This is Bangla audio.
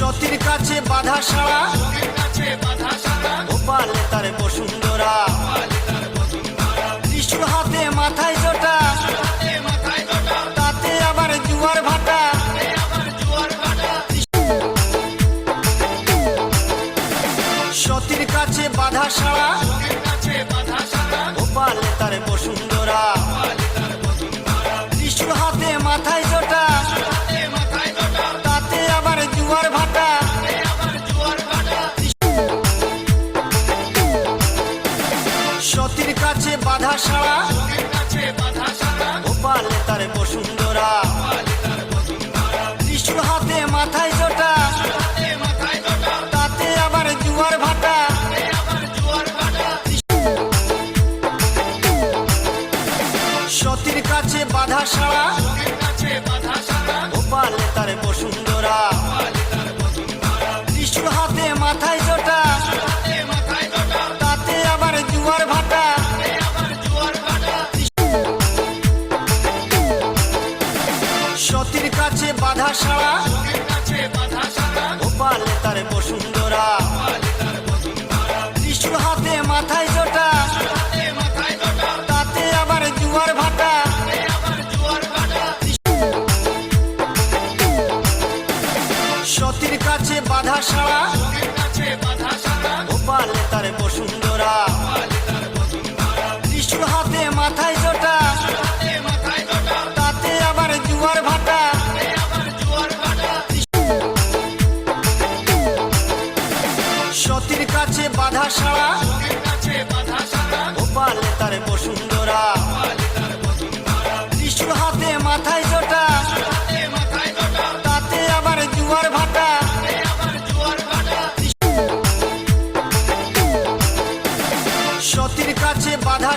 সতীর কাছে বাধা সারা গোপালে তার বসুন্ধরা ত্রিশূল হাতে মাথায় জোটা তাতে আবার জুয়ার ভাটা সতীর কাছে বাধা সারা গোপালে তার বসুন্ধরা ত্রিশূল হাতে মাথায় জোটা তাতে আবার জুয়ার ভাটা সতীর কাছে বাধা সারা গোপালে তার বসুন্ধরা ত্রিশূল হাতে মাথায় জোটা তাতে আবার জুয়ার ভাটা সতীর কাছে বাধা সারা গোপালে তার বসুন্ধরা ত্রিশূল হাতে মাথায় জোটা তাতে আবার জুয়ার ভাটা সতীর কাছে বাধা সারা গোপালে তার বসুন্ধরা ত্রিশূল হাতে মাথায় জোটা তাতে আবার জুয়ার ভাটা সতীর কাছে বাধা সারা গোপালে তার বসুন্ধরা ত্রিশূল হাতে মাথায় জোটা তাতে আবার জুয়ার ভাটা সতীর কাছে বাধা সারা গোপালে তার বসুন্ধরা ত্রিশূল হাতে মাথায় জোটা তাতে আবার জুয়ার ভাটা সতীর কাছে বাধা